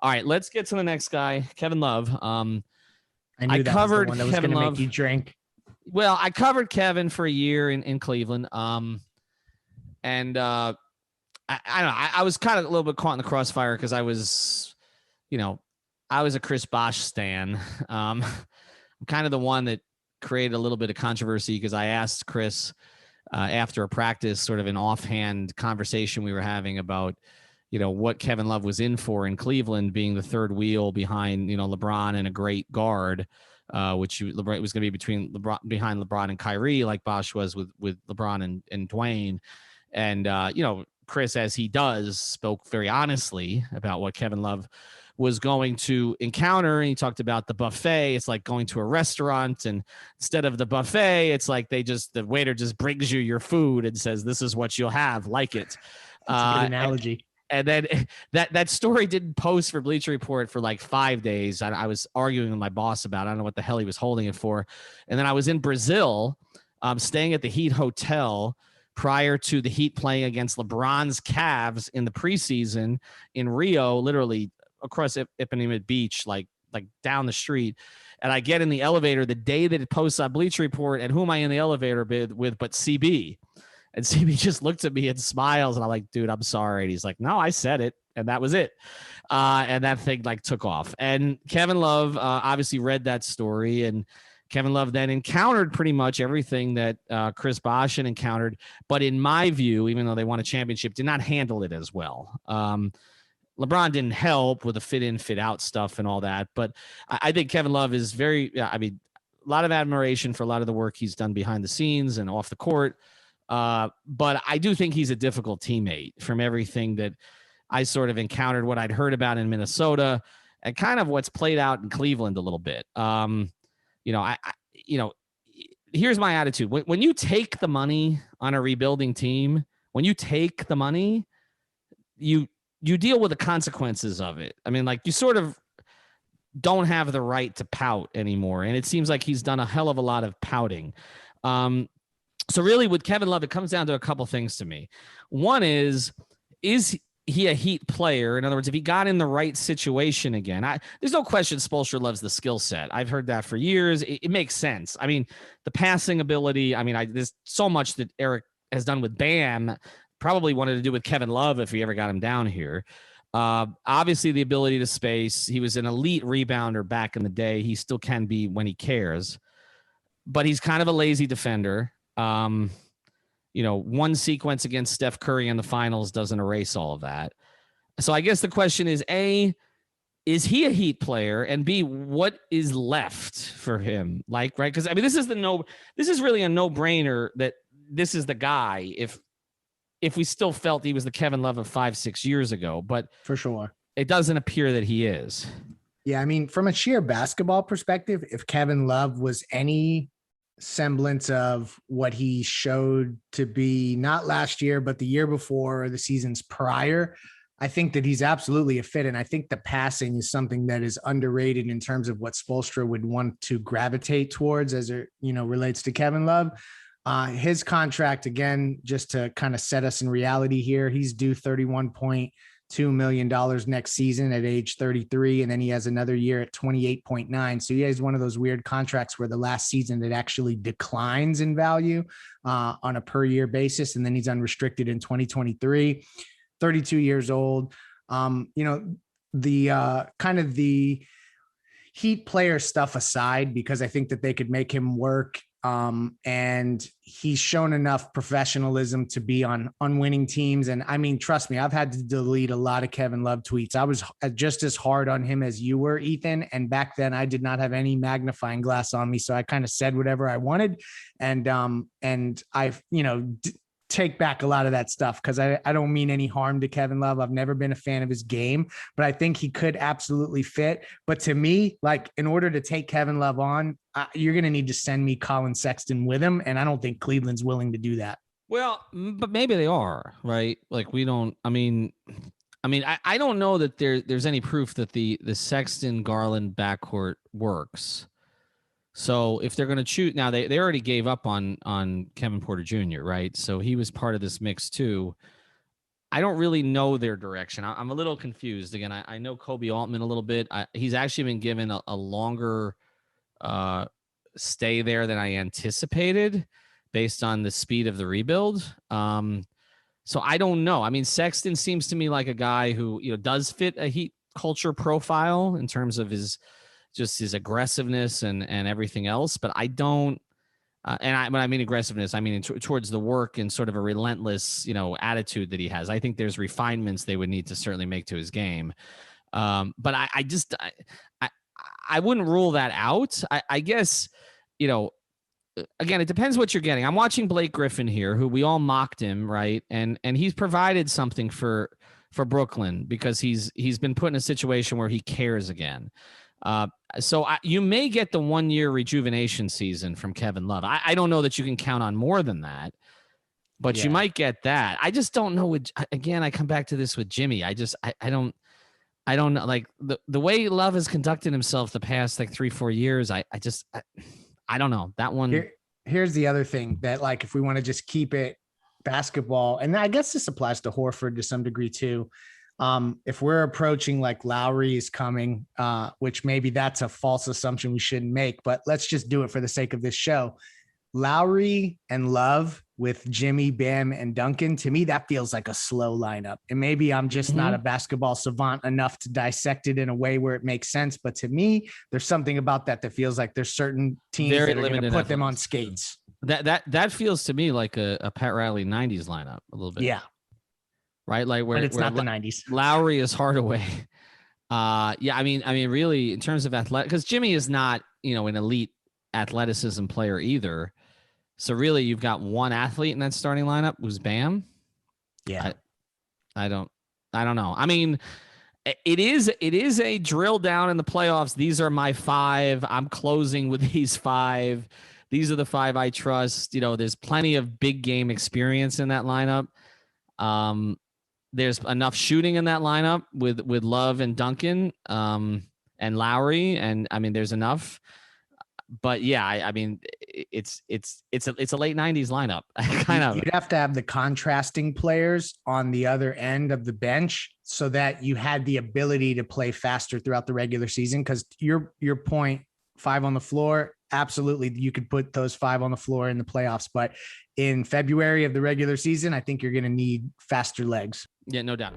All right, let's get to the next guy, Kevin Love. I knew that was the one that was going to make you drink. Well, I covered Kevin for a year in Cleveland. And I don't know. I was kind of a little bit caught in the crossfire because I was a Chris Bosh stan. I'm kind of the one that created a little bit of controversy because I asked Chris after a practice, sort of an offhand conversation we were having about, what Kevin Love was in for in Cleveland, being the third wheel behind, LeBron and a great guard, which was going to be behind LeBron and Kyrie, like Bosh was with LeBron and Dwayne. And, Chris, as he does, spoke very honestly about what Kevin Love was going to encounter. And he talked about the buffet. It's like going to a restaurant, and instead of the buffet, it's like the waiter just brings you your food and says, this is what you'll have, like it. That's a good analogy. And then that story didn't post for Bleacher Report for like 5 days. I was arguing with my boss about it. I don't know what the hell he was holding it for. And then I was in Brazil, staying at the Heat Hotel prior to the Heat playing against LeBron's Cavs in the preseason in Rio, literally across Ipanema Beach, like down the street. And I get in the elevator the day that it posts on Bleacher Report, and who am I in the elevator with but CB? And CB just looked at me and smiles, and I'm like, dude, I'm sorry. And he's like, no, I said it, and that was it. And that thing took off. And Kevin Love obviously read that story, and Kevin Love then encountered pretty much everything that Chris Bosh had encountered. But in my view, even though they won a championship, did not handle it as well. LeBron didn't help with the fit in, fit out stuff and all that. But I think Kevin Love is a lot of admiration for a lot of the work he's done behind the scenes and off the court. But I do think he's a difficult teammate from everything that I sort of encountered, what I'd heard about in Minnesota, and kind of what's played out in Cleveland a little bit. Here's my attitude. When you take the money on a rebuilding team, when you take the money, you deal with the consequences of it. I mean, you sort of don't have the right to pout anymore. And it seems like he's done a hell of a lot of pouting. So really with Kevin Love, it comes down to a couple things to me. One is he a Heat player? In other words, if he got in the right situation again, there's no question Spoelstra loves the skill set. I've heard that for years. It makes sense. I mean, the passing ability, there's so much that Eric has done with Bam, probably wanted to do with Kevin Love if he ever got him down here. Obviously the ability to space. He was an elite rebounder back in the day. He still can be when he cares, but he's kind of a lazy defender. One sequence against Steph Curry in the finals doesn't erase all of that. So I guess the question is, A, is he a Heat player? And B, what is left for him? Right? Because this is really a no-brainer that this is the guy if we still felt he was the Kevin Love of 5-6 years ago, but for sure, it doesn't appear that he is. Yeah. From a sheer basketball perspective, if Kevin Love was any semblance of what he showed to be, not last year, but the year before or the seasons prior, I think that he's absolutely a fit. And I think the passing is something that is underrated in terms of what Spoelstra would want to gravitate towards as it, relates to Kevin Love. His contract, again, just to kind of set us in reality here, he's due $31.2 million next season at age 33. And then he has another year at 28.9. So he has one of those weird contracts where the last season it actually declines in value on a per year basis. And then he's unrestricted in 2023, 32 years old. The kind of the Heat player stuff aside, because I think that they could make him work. And he's shown enough professionalism to be on unwinning teams. And trust me, I've had to delete a lot of Kevin Love tweets. I was just as hard on him as you were, Ethan. And back then I did not have any magnifying glass on me. So I kind of said whatever I wanted. And I've, take back a lot of that stuff because I don't mean any harm to Kevin Love. I've never been a fan of his game, but I think he could absolutely fit. But to me, in order to take Kevin Love on, you're going to need to send me Colin Sexton with him. And I don't think Cleveland's willing to do that. Well, but maybe they are, right? We don't, I don't know that there's any proof that the Sexton Garland backcourt works. So if they're going to choose now, they already gave up on Kevin Porter Jr., right? So he was part of this mix too. I don't really know their direction. I'm a little confused. Again, I know Kobe Altman a little bit. He's actually been given a longer stay there than I anticipated based on the speed of the rebuild. So I don't know. I mean, Sexton seems to me like a guy who, does fit a Heat culture profile in terms of his aggressiveness and everything else. But I don't. When I mean aggressiveness, I mean towards the work and sort of a relentless, attitude that he has. I think there's refinements they would need to certainly make to his game. But I wouldn't rule that out. I guess, again, it depends what you're getting. I'm watching Blake Griffin here, who we all mocked him, right? And he's provided something for Brooklyn because he's been put in a situation where he cares again. So you may get the 1 year rejuvenation season from Kevin Love. I don't know that you can count on more than that, but you might get that. I just don't know. Again, I come back to this with Jimmy. I don't know. Like the way Love has conducted himself the past like 3-4 years. I don't know that one. Here's the other thing that, like, if we want to just keep it basketball, and I guess this applies to Horford to some degree too. If we're approaching like Lowry is coming, which maybe that's a false assumption we shouldn't make, but let's just do it for the sake of this show. Lowry and Love with Jimmy, Bam, and Duncan, to me, that feels like a slow lineup. And maybe I'm just not a basketball savant enough to dissect it in a way where it makes sense. But to me, there's something about that feels like there's certain teams that are going to put them on skates. That feels to me like a Pat Riley 90s lineup a little bit. Yeah. Right, like but it's not the 90s. Lowry is Hardaway. I mean, really, in terms of athletic, because Jimmy is not, an elite athleticism player either. So really, you've got one athlete in that starting lineup who's Bam. Yeah, I don't know. I mean, it is a drill down in the playoffs. These are my 5. I'm closing with these 5. These are the 5 I trust. There's plenty of big game experience in that lineup. There's enough shooting in that lineup with Love and Duncan and Lowry, and I mean there's enough. But yeah, I mean it's a late 90s lineup. Kind of. You'd have to have the contrasting players on the other end of the bench so that you had the ability to play faster throughout the regular season. Because your point, 5 on the floor, absolutely, you could put those 5 on the floor in the playoffs, but in February of the regular season, I think you're going to need faster legs. Yeah, no doubt.